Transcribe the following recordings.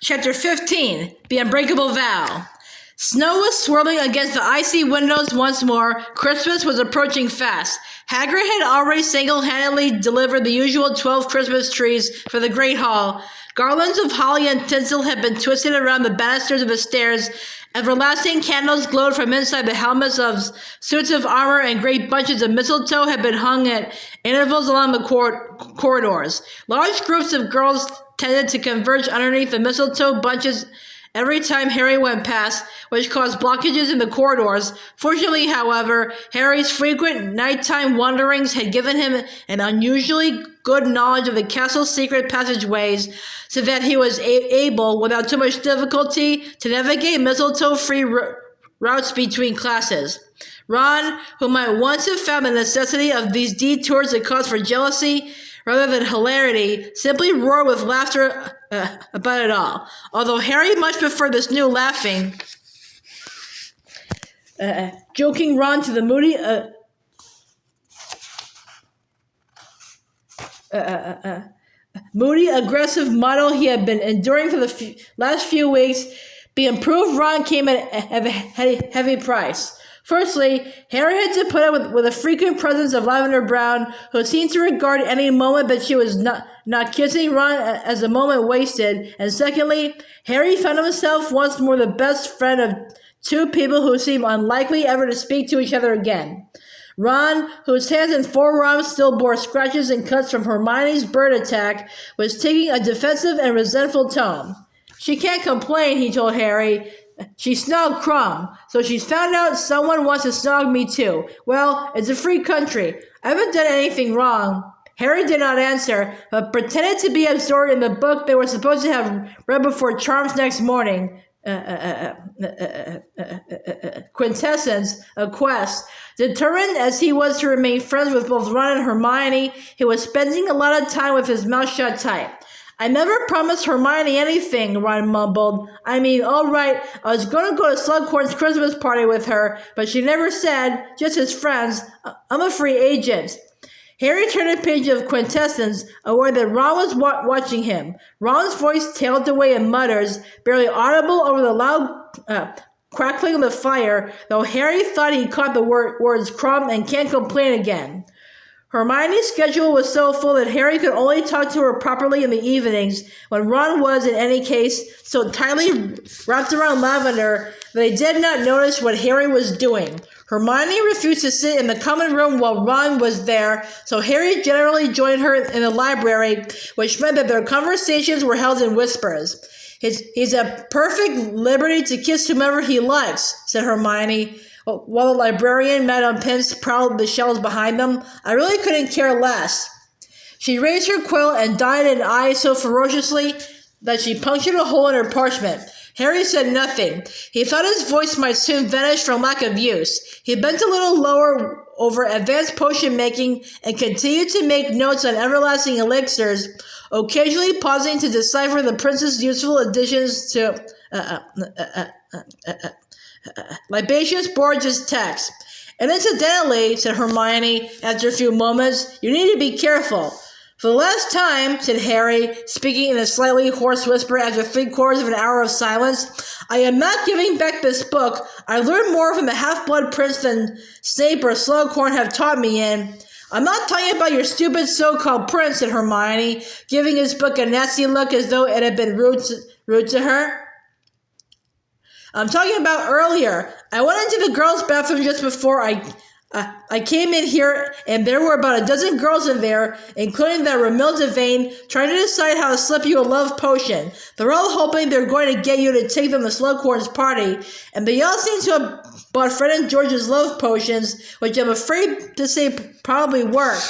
Chapter 15, The Unbreakable Vow. Snow was swirling against the icy windows once more. Christmas was approaching fast. Hagrid had already single-handedly delivered the usual 12 Christmas trees for the Great Hall. Garlands of holly and tinsel had been twisted around the banisters of the stairs. Everlasting candles glowed from inside the helmets of suits of armor, and great bunches of mistletoe had been hung at intervals along the corridors. Large groups of girls tended to converge underneath the mistletoe bunches every time Harry went past, which caused blockages in the corridors. Fortunately, however, Harry's frequent nighttime wanderings had given him an unusually good knowledge of the castle's secret passageways, so that he was able, without too much difficulty, to navigate mistletoe-free routes between classes. Ron, who might once have found the necessity of these detours a cause for jealousy rather than hilarity, simply roared with laughter about it all. Although Harry much preferred this new laughing, joking Ron to the moody, aggressive muddle he had been enduring for the last few weeks, the improved Ron came at a heavy price. Firstly, Harry had to put up with the frequent presence of Lavender Brown, who seemed to regard any moment that she was not kissing Ron as a moment wasted. And secondly, Harry found himself once more the best friend of two people who seemed unlikely ever to speak to each other again. Ron, whose hands and forearms still bore scratches and cuts from Hermione's bird attack, was taking a defensive and resentful tone. "She can't complain," he told Harry. "She snogged Crumb, so she's found out someone wants to snog me too. Well, it's a free country. I haven't done anything wrong." Harry did not answer, but pretended to be absorbed in the book they were supposed to have read before Charms next morning. Quintessence, a quest. Determined as he was to remain friends with both Ron and Hermione, he was spending a lot of time with his mouth shut tight. "I never promised Hermione anything," Ron mumbled. "I mean, all right, I was going to go to Slughorn's Christmas party with her, but she never said, just as friends. I'm a free agent." Harry turned a page of Quintessence, aware that Ron was watching him. Ron's voice tailed away in mutters, barely audible over the loud crackling of the fire, though Harry thought he caught the words "crumb" and "can't complain" again. Hermione's schedule was so full that Harry could only talk to her properly in the evenings, when Ron was, in any case, so tightly wrapped around Lavender that he did not notice what Harry was doing. Hermione refused to sit in the common room while Ron was there, so Harry generally joined her in the library, which meant that their conversations were held in whispers. He's at perfect liberty to kiss whomever he likes," said Hermione, while the librarian, Madame Pince, prowled the shelves behind them. "I really couldn't care less." She raised her quill and dilated an eye so ferociously that she punctured a hole in her parchment. Harry said nothing. He thought his voice might soon vanish from lack of use. He bent a little lower over advanced potion making and continued to make notes on everlasting elixirs, occasionally pausing to decipher the prince's useful additions to Libatius Borges' text. "And incidentally," said Hermione after a few moments, "you need to be careful." "For the last time," said Harry, speaking in a slightly hoarse whisper after 3/4 of an hour of silence, "I am not giving back this book. I learned more from the Half-Blood Prince than Snape or Slughorn have taught me in." "I'm not talking about your stupid so-called prince," said Hermione, giving his book a nasty look as though it had been rude to her. "I'm talking about earlier. I went into the girls' bathroom just before I came in here, and there were about a dozen girls in there, including that Romilda Vane, trying to decide how to slip you a love potion. They're all hoping they're going to get you to take them to Slughorn's party, and they all seem to have bought Fred and George's love potions, which I'm afraid to say probably work."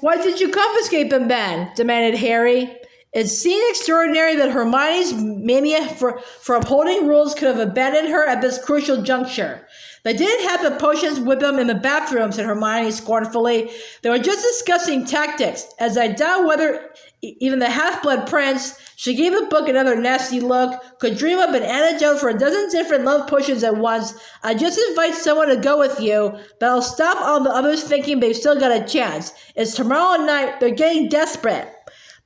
"Why did you confiscate them then?" demanded Harry. It seemed extraordinary that Hermione's mania for upholding rules could have abandoned her at this crucial juncture. "They didn't have the potions with them in the bathroom," said Hermione scornfully. "They were just discussing tactics, as I doubt whether even the Half-Blood Prince," she gave the book another nasty look, "could dream up an antidote for a dozen different love potions at once. I just invite someone to go with you. That'll stop all the others thinking they've still got a chance. It's tomorrow night. They're getting desperate."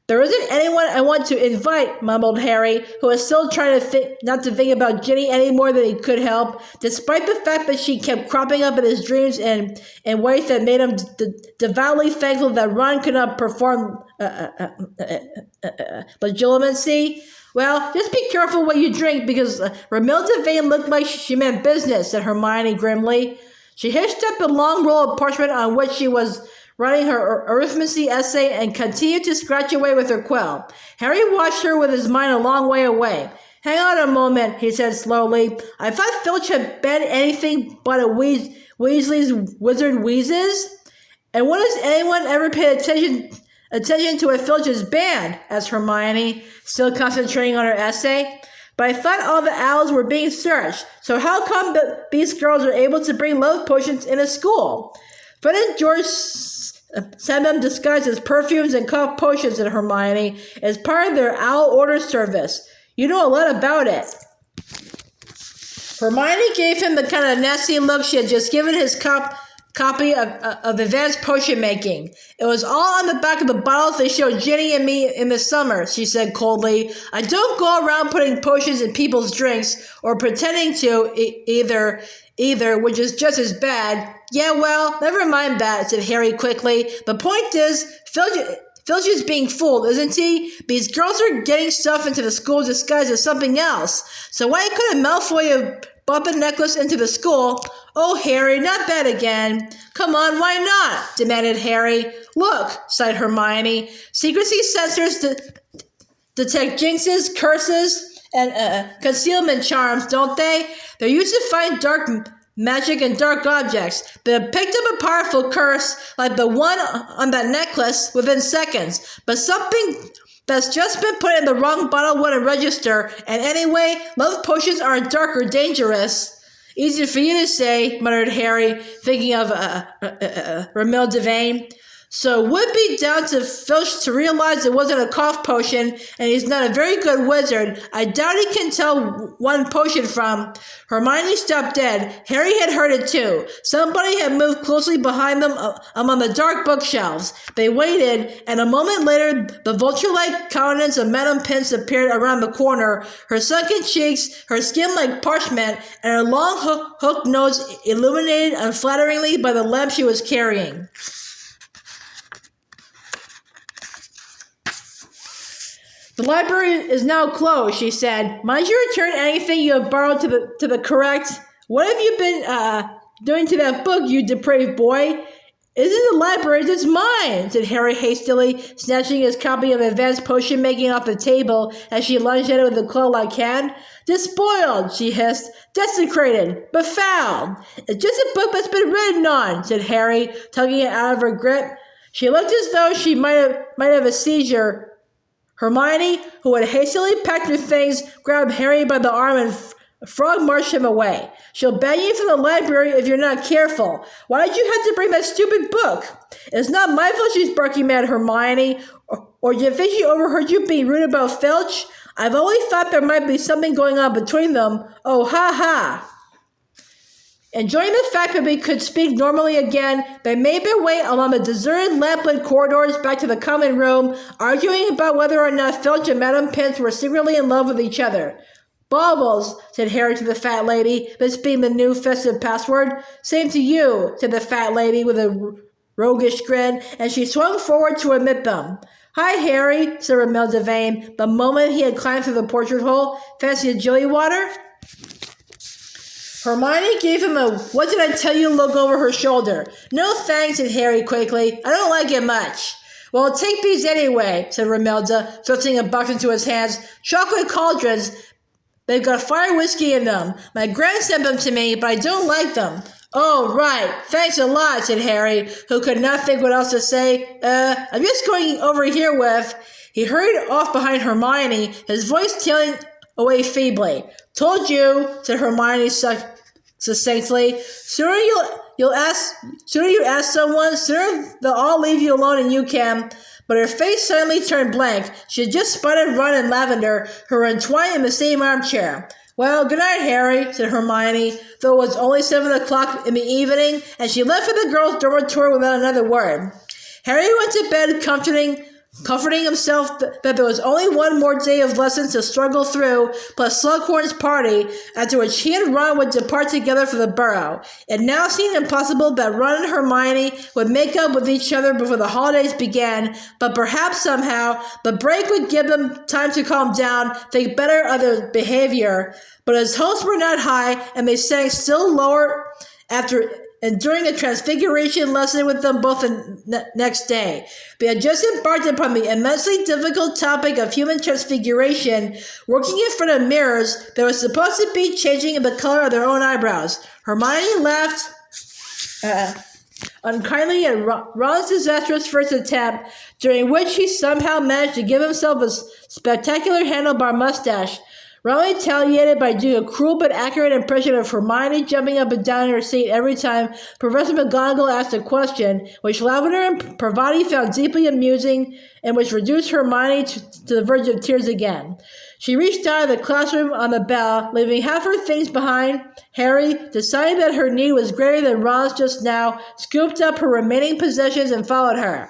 There isn't anyone I want to invite, mumbled Harry, who was still trying to not to think about Ginny any more than he could help, despite the fact that she kept cropping up in his dreams in ways that made him devoutly thankful that Ron could not perform legitimacy. Well, just be careful what you drink, because Romilda Vane looked like she meant business, said Hermione grimly. She hitched up the long roll of parchment on which she was writing her arithmetic essay and continued to scratch away with her quill. Harry watched her with his mind a long way away. Hang on a moment, he said slowly. I thought Filch had been anything but a Weasley's wizard wheezes. And when does anyone ever pay attention to a Filch's band? Asked Hermione, still concentrating on her essay. But I thought all the owls were being searched, so how come these girls are able to bring love potions into school? Fred and George send them disguised as perfumes and cough potions in Hermione as part of their owl order service. You know a lot about it. Hermione gave him the kind of nasty look she had just given his copy of advanced potion making. It was all on the back of the bottles they showed Ginny and me in the summer, she said coldly. I don't go around putting potions in people's drinks or pretending to either, which is just as bad. Yeah, well, never mind that, said Harry quickly. The point is, Filch is being fooled, isn't he? These girls are getting stuff into the school disguised as something else. So why couldn't Malfoy have brought the necklace into the school? Oh, Harry, not that again. Come on, why not? Demanded Harry. Look, sighed Hermione. Secrecy sensors detect jinxes, curses, and concealment charms, don't they? They're used to find dark magic and dark objects. They have picked up a powerful curse, like the one on that necklace, within seconds. But something that's just been put in the wrong bottle wouldn't register. And anyway, love potions aren't dark or dangerous. Easy for you to say, muttered Harry, thinking of Romilda Vane. So it would be down to Filch to realize it wasn't a cough potion, and he's not a very good wizard. I doubt he can tell one potion from. Hermione stopped dead. Harry had heard it too. Somebody had moved closely behind them among the dark bookshelves. They waited, and a moment later, the vulture-like countenance of Madame Pince appeared around the corner, her sunken cheeks, her skin like parchment, and her long hooked nose illuminated unflatteringly by the lamp she was carrying. The library is now closed, she said. Mind you return anything you have borrowed to the correct. What have you been doing to that book, you depraved boy? Isn't the library's? It's mine, said Harry hastily, snatching his copy of Advanced Potion Making off the table as she lunged at it with a claw-like hand. Despoiled, she hissed. Desecrated. Befouled. It's just a book that's been written on, said Harry, tugging it out of her grip. She looked as though she might have a seizure. Hermione, who had hastily packed her things, grabbed Harry by the arm and frog marched him away. She'll ban you from the library if you're not careful. Why did you have to bring that stupid book? It's not my fault she's barking mad, Hermione. Or do you think she overheard you being rude about Filch? I've always thought there might be something going on between them. Oh, ha ha. Enjoying the fact that we could speak normally again, they made their way along the deserted lamplit corridors back to the common room, arguing about whether or not Filch and Madame Pince were secretly in love with each other. Baubles, said Harry to the fat lady, this being the new festive password. Same to you, said the fat lady with a roguish grin, and she swung forward to admit them. Hi, Harry, said Romilda Vane, the moment he had climbed through the portrait hole. Fancy a Jilly water? Hermione gave him a what did I tell you look over her shoulder. No thanks, said Harry quickly. I don't like it much. Well, take these anyway, said Romilda, thrusting a box into his hands. Chocolate cauldrons. They've got fire whiskey in them. My gran sent them to me, but I don't like them. Oh, right. Thanks a lot, said Harry, who could not think what else to say. I'm just going over here with... He hurried off behind Hermione, his voice tailing away feebly. Told you, said Hermione succinctly. Sooner you ask someone, sooner they'll all leave you alone and you can. But her face suddenly turned blank. She had just spotted Ron and Lavender, who were entwined in the same armchair. Well, good night, Harry, said Hermione, though it was only 7 o'clock in the evening, and she left for the girls' dormitory without another word. Harry went to bed comforting himself that there was only one more day of lessons to struggle through, plus Slughorn's party, after which he and Ron would depart together for the Burrow. It now seemed impossible that Ron and Hermione would make up with each other before the holidays began, but perhaps somehow the break would give them time to calm down, think better of their behavior. But his hopes were not high, and they sank still lower after enduring a transfiguration lesson with them both the next day. They had just embarked upon the immensely difficult topic of human transfiguration, working in front of mirrors that were supposed to be changing the color of their own eyebrows. Hermione laughed unkindly at Ron's disastrous first attempt, during which he somehow managed to give himself a spectacular handlebar mustache. Ron retaliated by doing a cruel but accurate impression of Hermione jumping up and down in her seat every time Professor McGonagall asked a question, which Lavender and Parvati found deeply amusing and which reduced Hermione to the verge of tears again. She reached out of the classroom on the bell, leaving half her things behind. Harry, deciding that her need was greater than Ron's just now, scooped up her remaining possessions and followed her.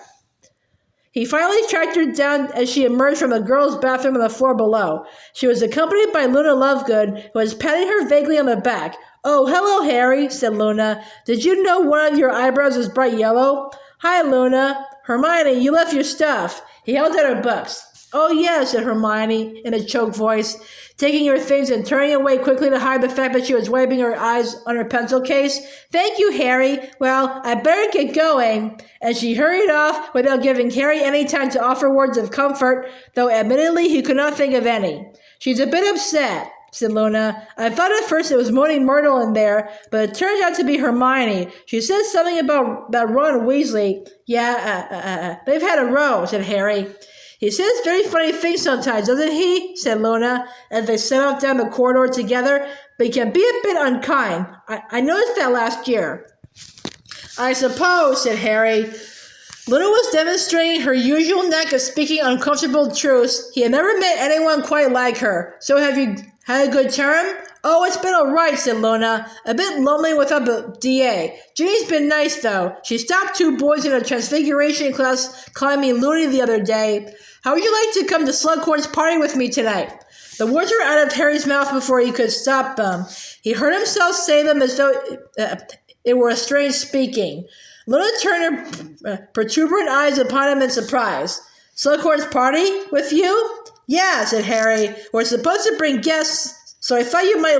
He finally tracked her down as she emerged from the girls' bathroom on the floor below. She was accompanied by Luna Lovegood, who was patting her vaguely on the back. "Oh, hello, Harry," said Luna. "Did you know one of your eyebrows is bright yellow?" "Hi, Luna." "Hermione, you left your stuff." He held out her books. "Oh, yes," said Hermione in a choked voice, taking her things and turning away quickly to hide the fact that she was wiping her eyes on her pencil case. "Thank you, Harry. Well, I better get going." And she hurried off without giving Harry any time to offer words of comfort, though admittedly he could not think of any. "She's a bit upset," said Luna. "I thought at first it was Moaning Myrtle in there, but it turned out to be Hermione. She said something about Ron Weasley." "Yeah, they've had a row," said Harry. "He says very funny things sometimes, doesn't he?" said Luna, as they set off down the corridor together. "But he can be a bit unkind. I noticed that last year." "I suppose," said Harry. Luna was demonstrating her usual knack of speaking uncomfortable truths. He had never met anyone quite like her. "So have you had a good term?" "Oh, it's been all right," said Luna. "A bit lonely without the DA. Ginny's been nice, though. She stopped 2 boys in a transfiguration class calling me loony the other day. How would you like to come to Slughorn's party with me tonight?" The words were out of Harry's mouth before he could stop them. He heard himself say them as though it were a strange speaking. Luna turned her protuberant eyes upon him in surprise. "Slughorn's party? With you?" "Yeah," said Harry. "We're supposed to bring guests, so I thought you might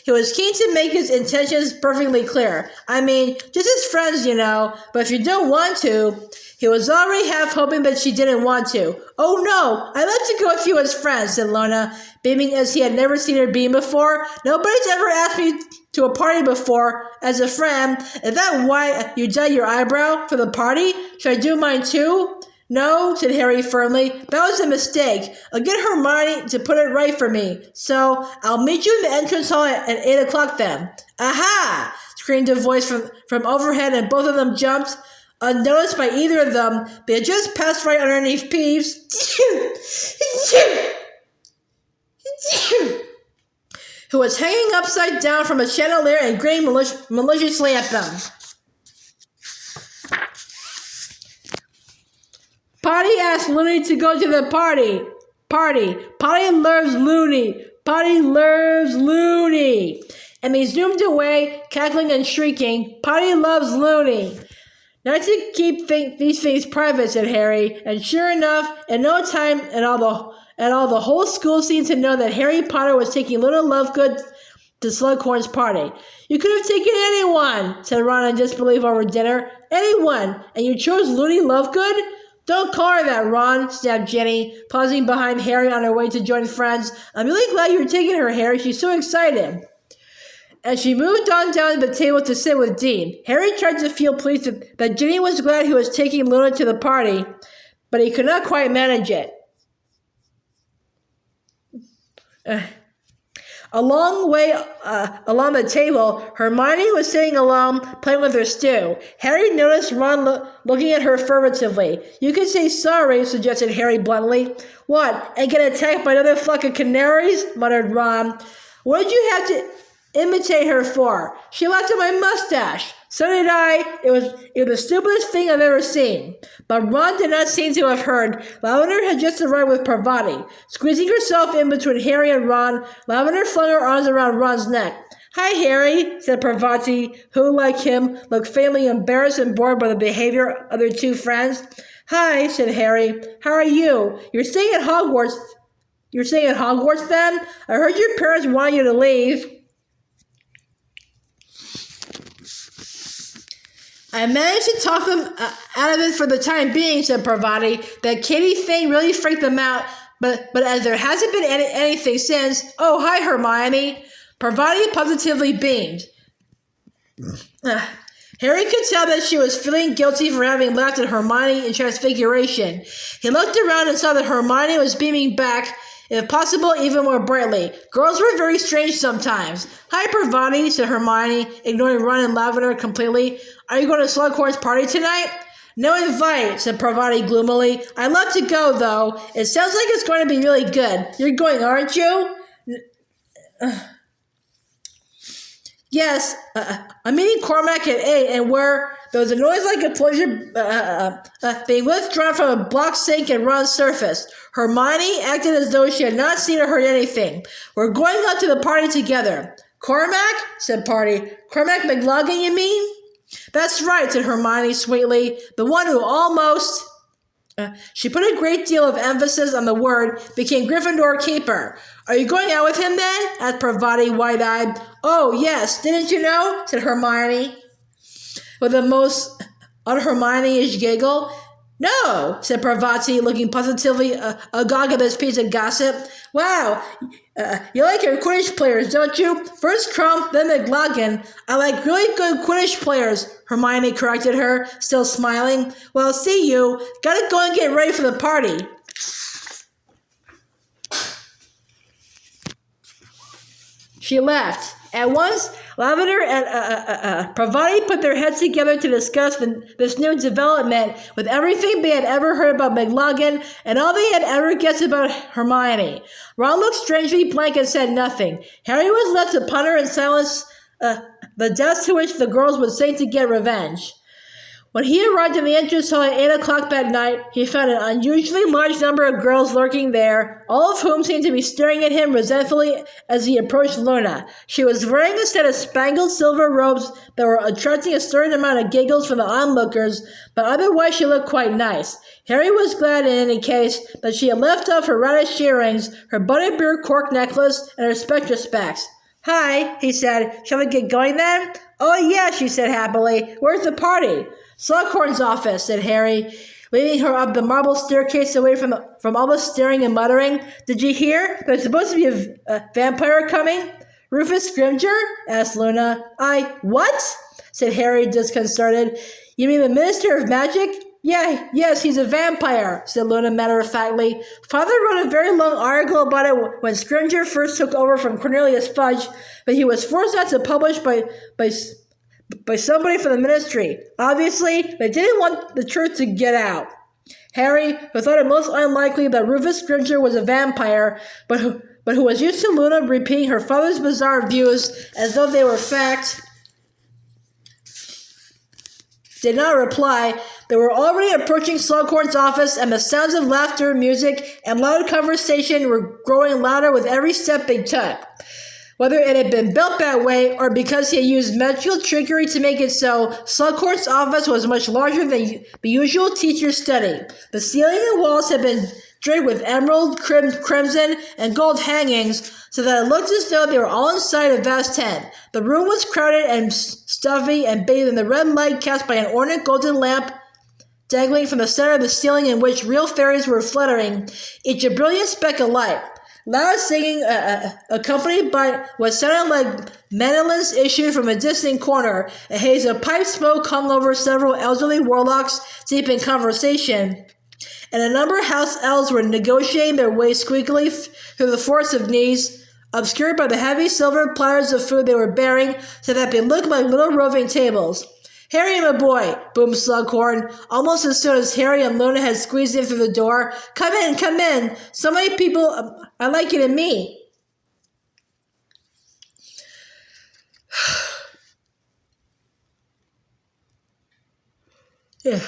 he was keen to make his intentions perfectly clear. Just as friends, you know, but if you don't want to." He was already half hoping that she didn't want to. "Oh no, I'd love to go with you as friends," said Luna, beaming as he had never seen her beam before. "Nobody's ever asked me to a party before, as a friend. Is that why you dyed your eyebrow for the party? Should I do mine too?" "No," said Harry firmly. "That was a mistake. I'll get Hermione to put it right for me. So, I'll meet you in the entrance hall at 8 o'clock then." "Aha!" screamed a voice from overhead, and both of them jumped. Unnoticed by either of them, they had just passed right underneath Peeves, who was hanging upside down from a chandelier and grinning maliciously at them. Potty asked Looney to go to the party. Potty loves Looney. Potty loves Looney. And he zoomed away, cackling and shrieking. Potty loves Looney. "Not to keep these things private," said Harry, and sure enough, in no time at all the whole school seemed to know that Harry Potter was taking Luna Lovegood to Slughorn's party. "You could have taken anyone," said Ron in disbelief over dinner. "Anyone, and you chose Looney Lovegood?" "Don't call her that, Ron," snapped Jenny, pausing behind Harry on her way to join friends. "I'm really glad you're taking her, Harry. She's so excited." As she moved on down to the table to sit with Dean, Harry tried to feel pleased that Ginny was glad he was taking Luna to the party, but he could not quite manage it. A long way along the table, Hermione was sitting alone, playing with her stew. Harry noticed Ron looking at her furtively. "You could say sorry," suggested Harry bluntly. "What, and get attacked by another flock of canaries?" muttered Ron. "What did you have to imitate her for? She laughed at my mustache," So did I. It was the stupidest thing I've ever seen. But Ron did not seem to have heard. Lavender had just arrived with Parvati. Squeezing herself in between Harry and Ron, Lavender flung her arms around Ron's neck. Hi, Harry, said Parvati, who, like him, looked faintly embarrassed and bored by the behavior of their two friends. Hi, said Harry. How are you? You're staying at Hogwarts. You're staying at Hogwarts then? I heard your parents wanted you to leave. I managed to talk them out of it for the time being, said Parvati. That Katie thing really freaked them out, but as there hasn't been anything since... Oh, hi, Hermione. Parvati positively beamed. Harry could tell that she was feeling guilty for having laughed at Hermione in Transfiguration. He looked around and saw that Hermione was beaming back, if possible, even more brightly. Girls were very strange sometimes. Hi, Parvati, said Hermione, ignoring Ron and Lavender completely. Are you going to Slughorn's party tonight? No invite, said Parvati gloomily. I'd love to go, though. It sounds like it's going to be really good. You're going, aren't you? Yes, I'm meeting Cormac at 8, and where there was a noise like a pleasure being withdrawn from a blocked sink and Ron's surface. Hermione acted as though she had not seen or heard anything. We're going out to the party together. Cormac, said Party. Cormac McLagan, you mean? That's right, said Hermione sweetly. The one who almost... she put a great deal of emphasis on the word, became Gryffindor keeper. Are you going out with him then? Asked Parvati, wide-eyed. Oh, yes, didn't you know? Said Hermione, with a most un-Hermione-ish giggle. No, said Parvati, looking positively agog at this piece of gossip. Wow, you like your Quidditch players, don't you? First Crump, then McLagan. I like really good Quidditch players, Hermione corrected her, still smiling. Well, see you. Gotta go and get ready for the party. She left. At once, Lavender and Parvati put their heads together to discuss this new development with everything they had ever heard about McLagan and all they had ever guessed about Hermione. Ron looked strangely blank and said nothing. Harry was left to ponder in silence the deaths to which the girls would sink to get revenge. When he arrived in the entrance hall at 8 o'clock that night, he found an unusually large number of girls lurking there, all of whom seemed to be staring at him resentfully as he approached Luna. She was wearing a set of spangled silver robes that were attracting a certain amount of giggles from the onlookers, but otherwise she looked quite nice. Harry was glad in any case that she had left off her radish earrings, her butterbeer cork necklace, and her spectra specs. Hi, he said. Shall we get going then? Oh, yeah, she said happily. Where's the party? Slughorn's office, said Harry, leading her up the marble staircase away from all the staring and muttering. Did you hear? There's supposed to be a vampire coming? Rufus Scrimgeour? Asked Luna. What? Said Harry, disconcerted. You mean the Minister of Magic? Yes, he's a vampire, said Luna matter-of-factly. Father wrote a very long article about it when Scrimgeour first took over from Cornelius Fudge, but he was forced not to publish by somebody from the ministry. Obviously, they didn't want the truth to get out. Harry, who thought it most unlikely that Rufus Scrimgeour was a vampire, but who was used to Luna repeating her father's bizarre views as though they were fact, did not reply. They were already approaching Slughorn's office, and the sounds of laughter, music, and loud conversation were growing louder with every step they took. Whether it had been built that way, or because he had used magical trickery to make it so, Slughorn's office was much larger than the usual teacher's study. The ceiling and walls had been draped with emerald, crimson, and gold hangings, so that it looked as though they were all inside a vast tent. The room was crowded and stuffy and bathed in the red light cast by an ornate golden lamp dangling from the center of the ceiling in which real fairies were fluttering, each a brilliant speck of light. Loud singing, accompanied by what sounded like mandolins, issued from a distant corner. A haze of pipe smoke hung over several elderly warlocks deep in conversation, and a number of house elves were negotiating their way squeakily through the forest of knees, obscured by the heavy silver platters of food they were bearing, so that they looked like little roving tables. Harry, my boy, boomed Slughorn, almost as soon as Harry and Luna had squeezed in through the door. Come in. So many people I'd like you to meet. Yeah.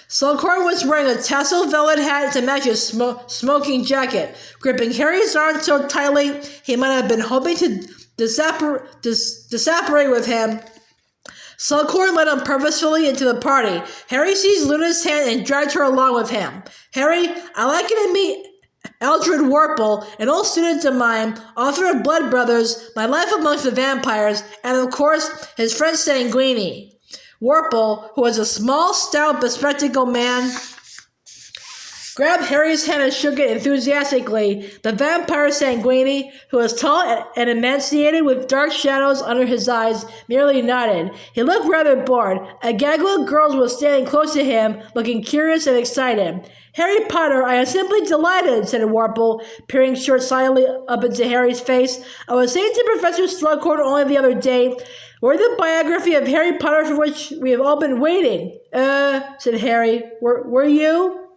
Slughorn was wearing a tasseled velvet hat to match his smoking jacket, gripping Harry's arm so tightly he might have been hoping to disapparate with him. Slughorn led him purposefully into the party. Harry seized Luna's hand and dragged her along with him. Harry, I'd like you to meet Eldred Warple, an old student of mine, author of Blood Brothers, My Life Amongst the Vampires, and of course, his friend Sanguini. Warple, who was a small, stout, bespectacled man, grabbed Harry's hand and shook it enthusiastically. The vampire Sanguini, who was tall and emaciated with dark shadows under his eyes, merely nodded. He looked rather bored. A gaggle of girls was standing close to him, looking curious and excited. Harry Potter, I am simply delighted, said Warple, peering short-sightedly up into Harry's face. I was saying to Professor Slughorn only the other day, we're the biography of Harry Potter for which we have all been waiting. Said Harry. Were you?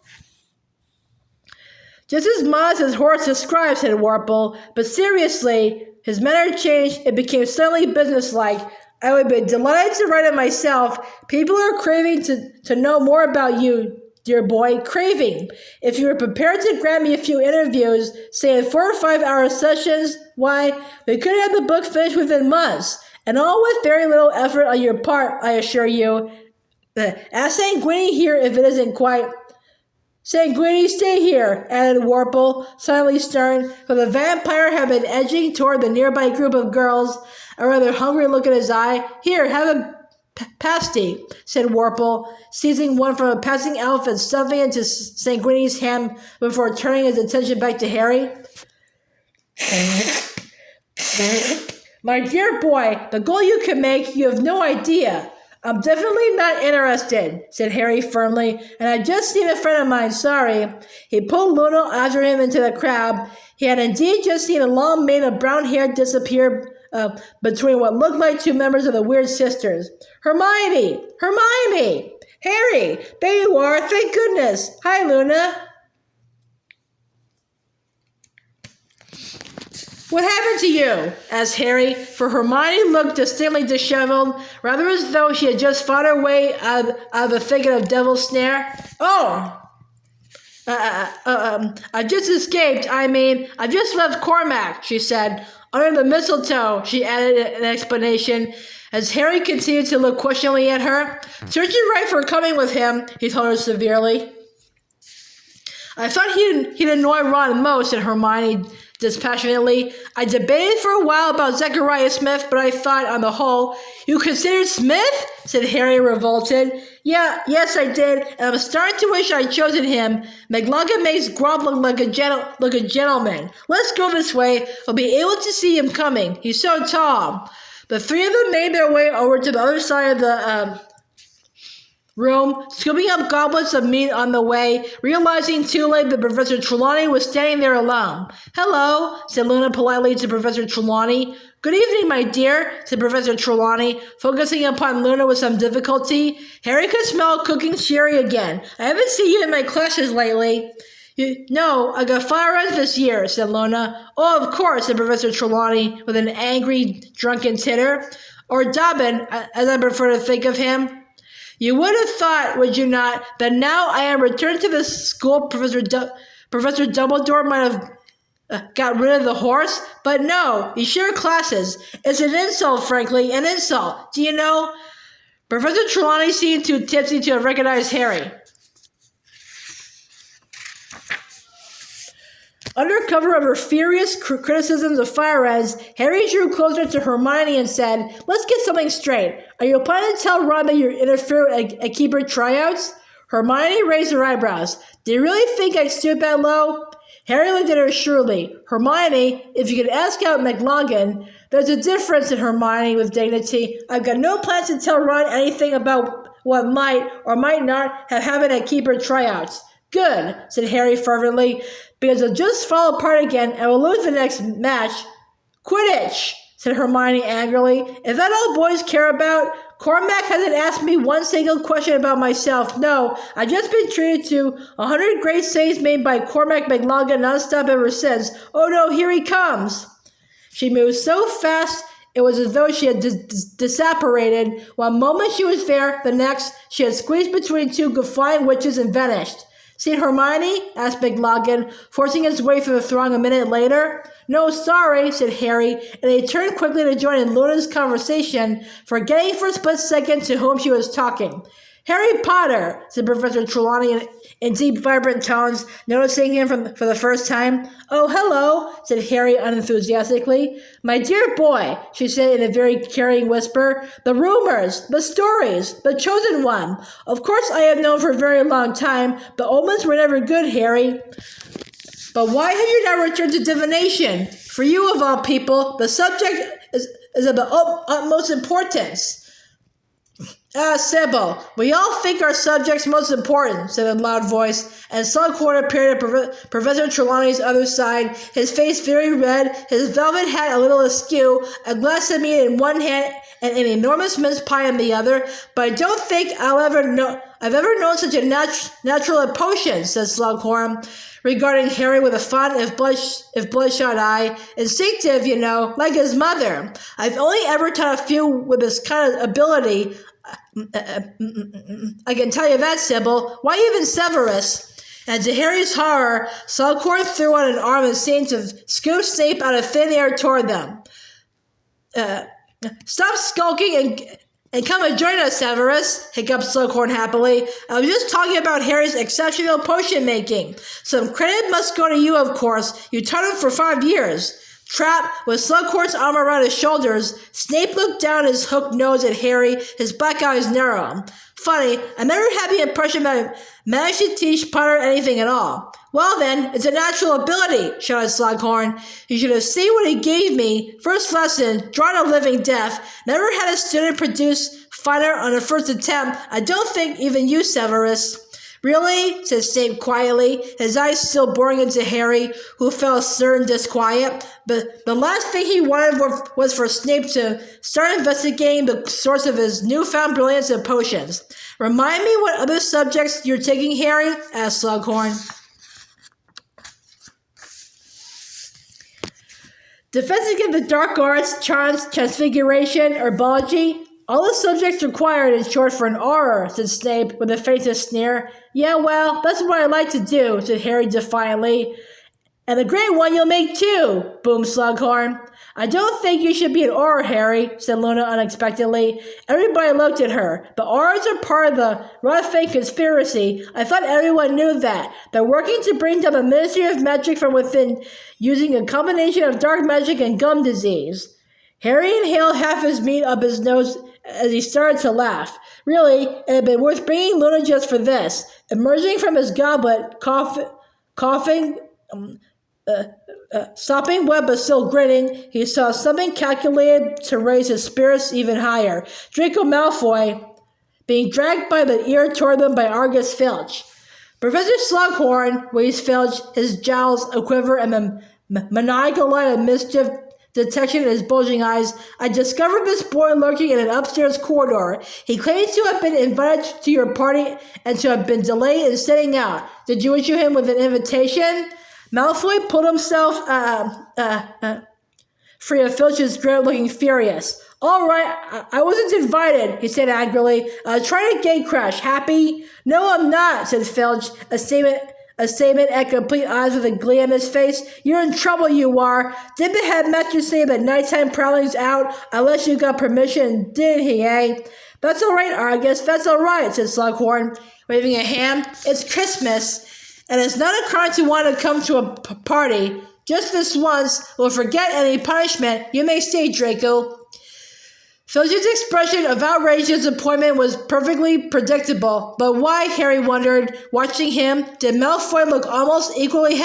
Just as modest as Horace described, said Warple, but seriously, his manner changed. It became suddenly businesslike. I would be delighted to write it myself. People are craving to know more about you, dear boy, craving. If you were prepared to grant me a few interviews, say in 4 or 5 hour sessions, why, we could have the book finished within months. And all with very little effort on your part, I assure you. Ask Sanguini here if it isn't quite. Sanguini, stay here, added Warple, silently stern, for the vampire had been edging toward the nearby group of girls, a rather hungry look in his eye. Here, have a pasty, said Warple, seizing one from a passing elf and stuffing it into Sanguini's hand before turning his attention back to Harry. My dear boy, the goal you can make, you have no idea. I'm definitely not interested, said Harry firmly, and I've just seen a friend of mine, sorry. He pulled Luna after him into the crowd. He had indeed just seen a long mane of brown hair disappear between what looked like 2 members of the Weird Sisters. Hermione! Hermione! Harry! There you are, thank goodness! Hi, Luna! What happened to you? Asked Harry, for Hermione looked distinctly disheveled, rather as though she had just fought her way out of the thicket of Devil's Snare. Oh! I've just escaped. I've just left Cormac, she said. Under the mistletoe, she added an explanation, as Harry continued to look questioningly at her. Serves you right for coming with him, he told her severely. I thought he'd annoy Ron most, said Hermione dispassionately. I debated for a while about Zechariah Smith, but I thought, on the whole, you considered Smith? Said Harry, revolted. Yes, I did, and I'm starting to wish I'd chosen him. McLuggan makes Grub look like a gentleman. Let's go this way. We'll be able to see him coming. He's so tall. The 3 of them made their way over to the other side of the room, scooping up goblets of meat on the way, realizing too late that Professor Trelawney was standing there alone. Hello, said Luna politely to Professor Trelawney. Good evening, my dear, said Professor Trelawney, focusing upon Luna with some difficulty. Harry could smell cooking sherry again. I haven't seen you in my classes lately. No, I got fire ends this year, said Luna. Oh, of course, said Professor Trelawney with an angry, drunken titter. Or Dobbin, as I prefer to think of him. You would have thought, would you not, that now I am returned to the school, Professor Dumbledore might have got rid of the horse? But no, you share classes. It's an insult, frankly, an insult. Do you know? Professor Trelawney seemed too tipsy to have recognized Harry. Under cover of her furious criticisms of fire ends, Harry drew closer to Hermione and said, let's get something straight. Are you planning to tell Ron that you interfered at keeper tryouts? Hermione raised her eyebrows. Do you really think I'd stoop that low? Harry looked at her shrewdly. Hermione, if you could ask out McLuggan, there's a difference, in Hermione with dignity. I've got no plans to tell Ron anything about what might or might not have happened at keeper tryouts. Good, said Harry fervently, because it'll just fall apart again and we'll lose the next match. Quidditch, said Hermione angrily. Is that all boys care about? Cormac hasn't asked me one single question about myself. No, I've just been treated to 100 great saves made by Cormac McLuggan nonstop ever since. Oh no, here he comes. She moved so fast It was as though she had disapparated. One moment she was there, the next she had squeezed between two guffawing witches and vanished. "Seen Hermione?" asked McLaughlin, forcing his way through the throng a minute later. "No, sorry," said Harry, and he turned quickly to join in Luna's conversation, forgetting for a split second to whom she was talking. "Harry Potter," said Professor Trelawney in deep, vibrant tones, noticing him for the first time. "Oh, hello," said Harry unenthusiastically. "My dear boy," she said in a very carrying whisper, "the rumors, the stories, the chosen one. Of course I have known for a very long time. The omens were never good, Harry. But why have you not returned to divination? For you, of all people, the subject is of the utmost importance." "Ah, Sybil, we all think our subject's most important," said a loud voice, and Slughorn appeared at Professor Trelawney's other side, his face very red, his velvet hat a little askew, a glass of meat in one hand and an enormous mince pie in the other. "But I don't think I've ever known such a natural at potions," said Slughorn, regarding Harry with a fond if bloodshot eye. "Instinctive, you know, like his mother. I've only ever taught a few with this kind of ability. I can tell you that, Sybil. Why even Severus?" And to Harry's horror, Slughorn threw out an arm and seemed to scoop Snape out of thin air toward them. "Stop skulking and come and join us, Severus," hiccuped Slughorn happily. "I was just talking about Harry's exceptional potion making. Some credit must go to you, of course. You taught him for 5 years. Trapped with Slughorn's arm around his shoulders, Snape looked down his hooked nose at Harry, his black eyes narrow. "Funny, I never had the impression that I managed to teach Potter anything at all." "Well then, it's a natural ability," shouted Slughorn. "You should have seen what he gave me. First lesson, drawing a living death. Never had a student produce finer on a first attempt. I don't think even you, Severus." "Really?" said Snape quietly, his eyes still boring into Harry, who felt certain disquiet. But the last thing he wanted was for Snape to start investigating the source of his newfound brilliance in potions. "Remind me what other subjects you're taking, Harry?" asked Slughorn. "Defense against the dark arts, charms, transfiguration, herbology. All the subjects required in short for an auror," said Snape with the faintest sneer. "Yeah, well, that's what I like to do," said Harry defiantly. "And a great one you'll make too," boomed Slughorn. "I don't think you should be an auror, Harry," said Luna unexpectedly. Everybody looked at her. "The aurors are part of the Rothfang conspiracy. I thought everyone knew that. They're working to bring down the Ministry of Magic from within, using a combination of dark magic and gum disease." Harry inhaled half his meat up his nose as he started to laugh. Really, it had been worth bringing Luna just for this. Emerging from his goblet, coughing, sopping wet but still grinning, he saw something calculated to raise his spirits even higher. Draco Malfoy being dragged by the ear toward them by Argus Filch. "Professor Slughorn," wheezed Filch, his jowls a quiver and the maniacal light of mischief detection in his bulging eyes, "I discovered this boy lurking in an upstairs corridor. He claims to have been invited to your party and to have been delayed in setting out. Did you issue him with an invitation?" Malfoy pulled himself free of Filch's grip, looking furious. "All right, I wasn't invited," he said angrily. "Trying to gatecrash. Happy?" "No, I'm not," said Filch, a statement at complete odds with a glee on his face. "You're in trouble, you are. Did the headmaster say that nighttime prowling's out unless you got permission, didn't he, eh?" "That's all right, Argus, that's all right," said Slughorn, waving a hand. "It's Christmas, and it's not a crime to want to come to a party. Just this once. We'll forget any punishment. You may stay, Draco." Filch's expression of outraged disappointment was perfectly predictable, but why, Harry wondered, watching him, did Malfoy look almost equally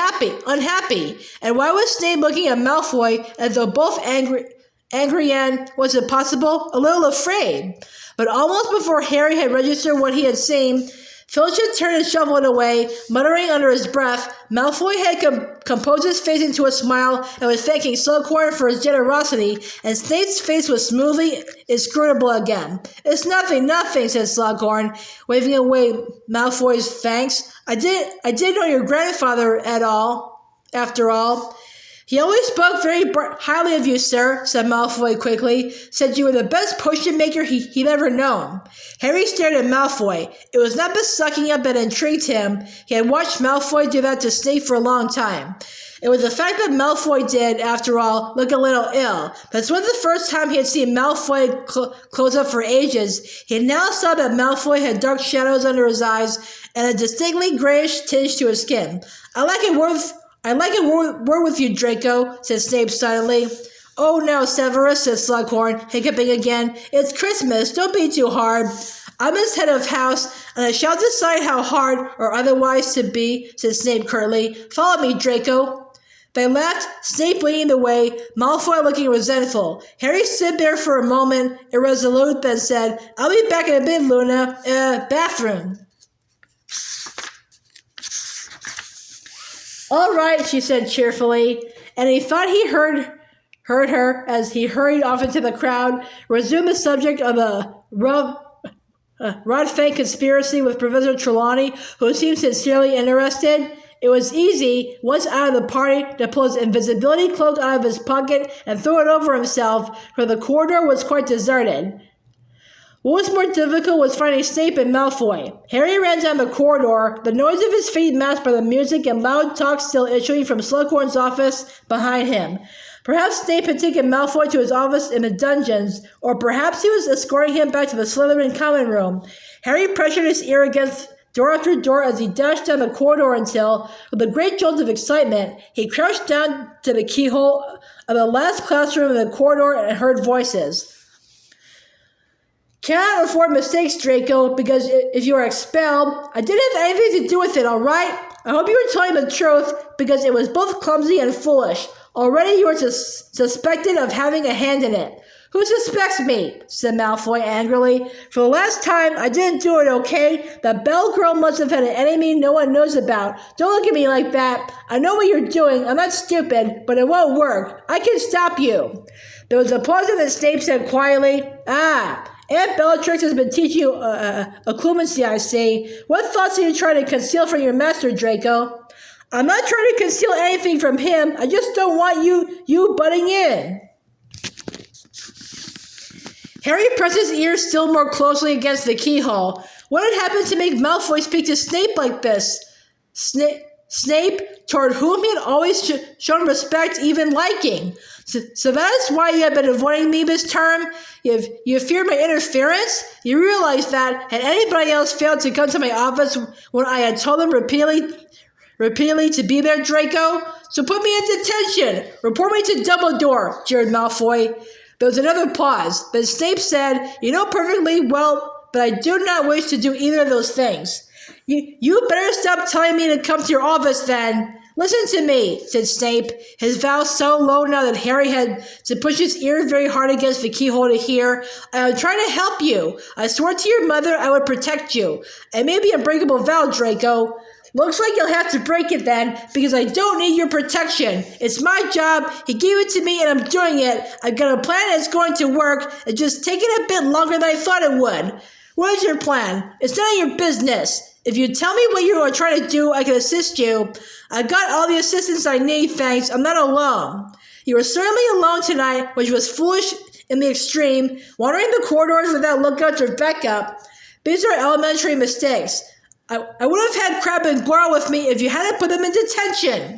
unhappy? And why was Snape looking at Malfoy as though both angry and, was it possible, a little afraid? But almost before Harry had registered what he had seen, Filch had turned and shuffled away, muttering under his breath. Malfoy had composed his face into a smile and was thanking Slughorn for his generosity, and Snape's face was smoothly inscrutable again. "It's nothing, said Slughorn, waving away Malfoy's thanks. I didn't know your grandfather at all, after all." He always spoke very highly of you, sir, said Malfoy quickly. Said you were the best potion maker he'd ever known. Harry stared at Malfoy. It was not the sucking up that intrigued him. He had watched Malfoy do that to Snape for a long time. It was the fact that Malfoy did, after all, look a little ill. This was the first time he had seen Malfoy close up for ages. He now saw that Malfoy had dark shadows under his eyes and a distinctly grayish tinge to his skin. I like a word with you, Draco, said Snape suddenly. Oh no, Severus, said Slughorn, hiccuping again. It's Christmas, don't be too hard. I'm his head of house, and I shall decide how hard or otherwise to be, said Snape curtly. Follow me, Draco. They left, Snape leading the way, Malfoy looking resentful. Harry stood there for a moment, irresolute, then said, I'll be back in a bit, Luna. Bathroom. All right, she said cheerfully, and he thought he heard her as he hurried off into the crowd, resumed the subject of the Rodfang conspiracy with Professor Trelawney, who seemed sincerely interested. It was easy, once out of the party, to pull his invisibility cloak out of his pocket and throw it over himself, for the corridor was quite deserted. What was more difficult was finding Snape and Malfoy. Harry ran down the corridor, the noise of his feet masked by the music and loud talk still issuing from Slughorn's office behind him. Perhaps Snape had taken Malfoy to his office in the dungeons, or perhaps he was escorting him back to the Slytherin common room. Harry pressured his ear against door after door as he dashed down the corridor until, with a great jolt of excitement, he crouched down to the keyhole of the last classroom in the corridor and heard voices. Cannot afford mistakes, Draco, because if you are expelled, I didn't have anything to do with it, all right? I hope you were telling the truth, because it was both clumsy and foolish. Already you are suspected of having a hand in it. Who suspects me? Said Malfoy angrily. For the last time, I didn't do it, okay? The Bell girl must have had an enemy no one knows about. Don't look at me like that. I know what you're doing. I'm not stupid, but it won't work. I can stop you. There was a pause and then Snape said quietly, Aunt Bellatrix has been teaching you occlumency, I see. What thoughts are you trying to conceal from your master, Draco? I'm not trying to conceal anything from him. I just don't want you butting in. Harry pressed his ears still more closely against the keyhole. What had happened to make Malfoy speak to Snape like this? Snape, toward whom he had always shown respect, even liking. So that is why you have been avoiding me this term? You fear my interference? You realize that had anybody else failed to come to my office when I had told them repeatedly to be there, Draco? So put me in detention. Report me to Dumbledore, jeered Malfoy. There was another pause. Then Snape said, You know perfectly well, but I do not wish to do either of those things. You better stop telling me to come to your office then. Listen to me, said Snape, his voice so low now that Harry had to push his ear very hard against the keyhole to hear. I am trying to help you. I swore to your mother I would protect you. It may be a breakable vow, Draco. Looks like you'll have to break it then, because I don't need your protection. It's my job. He gave it to me, and I'm doing it. I've got a plan that's going to work. It's just taking a bit longer than I thought it would. What is your plan? It's none of your business. If you tell me what you are trying to do, I can assist you. I've got all the assistance I need, thanks. I'm not alone. You were certainly alone tonight, which was foolish in the extreme, wandering the corridors without lookouts or backup. These are elementary mistakes. I would have had Crabbe and Goyle with me if you hadn't put them in detention.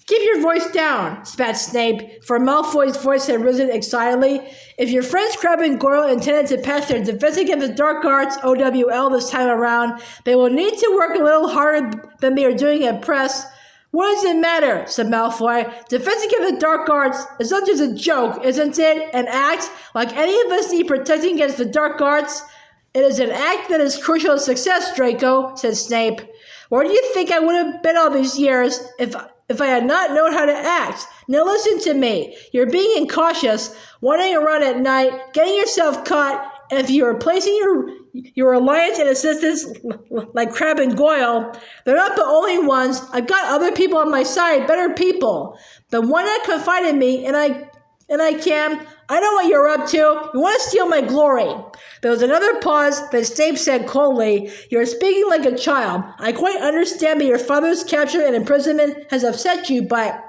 Keep your voice down, spat Snape, for Malfoy's voice had risen excitedly. If your friends Crabbe and Goyle intended to pass their Defense Against the Dark Arts, OWL, this time around, they will need to work a little harder than they are doing at press. What does it matter, said Malfoy. Defense Against the Dark Arts is not just a joke, isn't it? An act like any of us need protecting against the dark arts. It is an act that is crucial to success, Draco, said Snape. Where do you think I would have been all these years if I had not known how to act? Now listen to me. You're being incautious, wandering around at night, getting yourself caught, and if you are placing your reliance and assistance like Crabbe and Goyle, they're not the only ones. I've got other people on my side, better people. But why not confide in me, and And I know what you're up to. You want to steal my glory. There was another pause, then Snape said coldly, You're speaking like a child. I quite understand that your father's capture and imprisonment has upset you, but...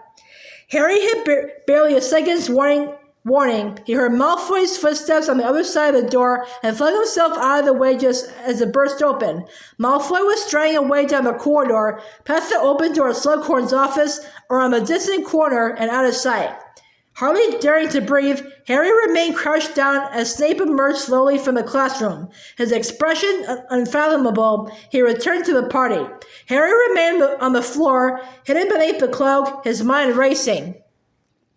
Harry had barely a second's warning. He heard Malfoy's footsteps on the other side of the door and flung himself out of the way just as it burst open. Malfoy was striding away down the corridor, past the open door of Slughorn's office, around the distant corner and out of sight. Hardly daring to breathe, Harry remained crouched down as Snape emerged slowly from the classroom. His expression unfathomable, he returned to the party. Harry remained on the floor, hidden beneath the cloak, his mind racing.